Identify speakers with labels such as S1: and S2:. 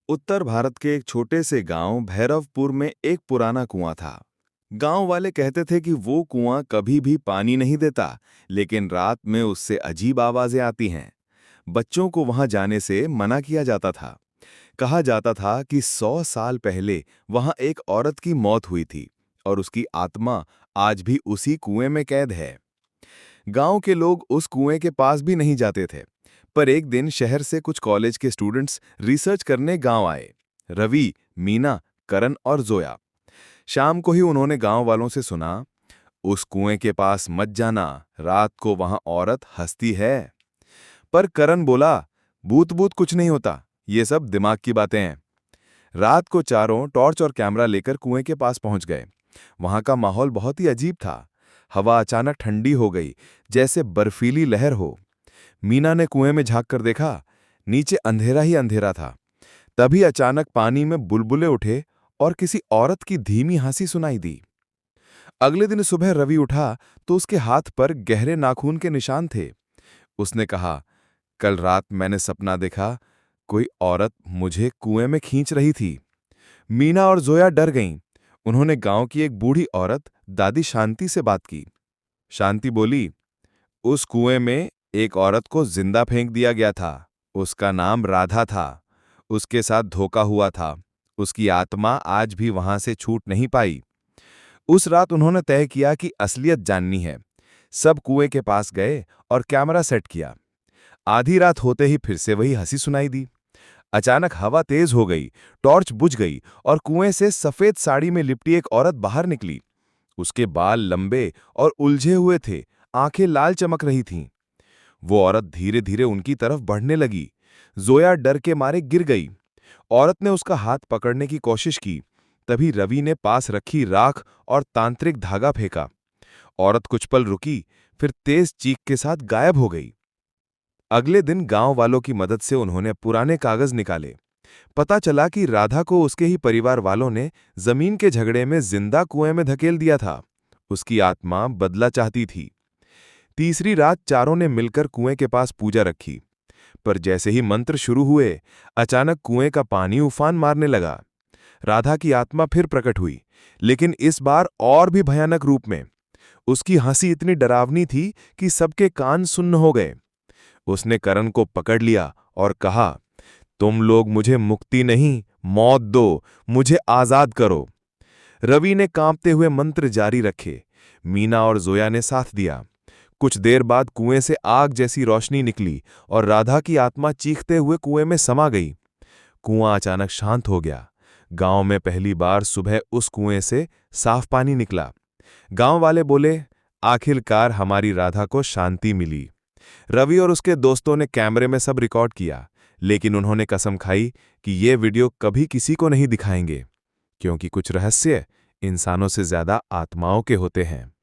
S1: उत्तर भारत के एक छोटे से गांव भैरवपुर में एक पुराना कुआं था। गांव वाले कहते थे कि वो कुआं कभी भी पानी नहीं देता, लेकिन रात में उससे अजीब आवाजें आती हैं। बच्चों को वहां जाने से मना किया जाता था। कहा जाता था कि 100 साल पहले वहां एक औरत की मौत हुई थी और उसकी आत्मा आज भी उसी कुएं में कैद है। गांव के लोग उस कुएं के पास भी नहीं जाते थे। पर एक दिन शहर से कुछ कॉलेज के स्टूडेंट्स रिसर्च करने गांव आए। रवि, मीना, करण और जोया। शाम को ही उन्होंने गांव वालों से सुना, उस कुएं के पास मत जाना, रात को वहां औरत हंसती है। पर करण बोला, भूत भूत कुछ नहीं होता, ये सब दिमाग की बातें हैं। रात को चारों टॉर्च और कैमरा लेकर कुएं के पास पहुंच गए। वहां का माहौल बहुत ही अजीब था। हवा अचानक ठंडी हो गई, जैसे बर्फीली लहर हो। मीना ने कुएं में झांक कर देखा, नीचे अंधेरा ही अंधेरा था। तभी अचानक पानी में बुलबुले उठे और किसी औरत की धीमी हंसी सुनाई दी। अगले दिन सुबह रवि उठा तो उसके हाथ पर गहरे नाखून के निशान थे। उसने कहा, कल रात मैंने सपना देखा, कोई औरत मुझे कुएं में खींच रही थी। मीना और जोया डर गईं। उन्होंने गांव की एक बूढ़ी औरत दादी शांति से बात की। शांति बोली, उस कुएं में एक औरत को जिंदा फेंक दिया गया था। उसका नाम राधा था। उसके साथ धोखा हुआ था। उसकी आत्मा आज भी वहां से छूट नहीं पाई। उस रात उन्होंने तय किया कि असलियत जाननी है। सब कुएं के पास गए और कैमरा सेट किया। आधी रात होते ही फिर से वही हंसी सुनाई दी। अचानक हवा तेज हो गई, टॉर्च बुझ गई और कुएं से सफेद साड़ी में लिपटी एक औरत बाहर निकली। उसके बाल लंबे और उलझे हुए थे, आंखें लाल चमक रही थीं। वो औरत धीरे धीरे उनकी तरफ बढ़ने लगी। जोया डर के मारे गिर गई। औरत ने उसका हाथ पकड़ने की कोशिश की। तभी रवि ने पास रखी राख और तांत्रिक धागा फेंका। औरत कुछ पल रुकी, फिर तेज चीख के साथ गायब हो गई। अगले दिन गांव वालों की मदद से उन्होंने पुराने कागज निकाले। पता चला कि राधा को उसके ही परिवार वालों ने जमीन के झगड़े में जिंदा कुएं में धकेल दिया था। उसकी आत्मा बदला चाहती थी। तीसरी रात चारों ने मिलकर कुएं के पास पूजा रखी। पर जैसे ही मंत्र शुरू हुए, अचानक कुएं का पानी उफान मारने लगा। राधा की आत्मा फिर प्रकट हुई, लेकिन इस बार और भी भयानक रूप में। उसकी हंसी इतनी डरावनी थी कि सबके कान सुन्न हो गए। उसने करण को पकड़ लिया और कहा, तुम लोग मुझे मुक्ति नहीं, मौत दो, मुझे आजाद करो। रवि ने कांपते हुए मंत्र जारी रखे। मीना और जोया ने साथ दिया। कुछ देर बाद कुएं से आग जैसी रोशनी निकली और राधा की आत्मा चीखते हुए कुएं में समा गई। कुआं अचानक शांत हो गया। गांव में पहली बार सुबह उस कुएं से साफ पानी निकला। गांव वाले बोले, आखिरकार हमारी राधा को शांति मिली। रवि और उसके दोस्तों ने कैमरे में सब रिकॉर्ड किया, लेकिन उन्होंने कसम खाई कि ये वीडियो कभी किसी को नहीं दिखाएंगे, क्योंकि कुछ रहस्य इंसानों से ज्यादा आत्माओं के होते हैं।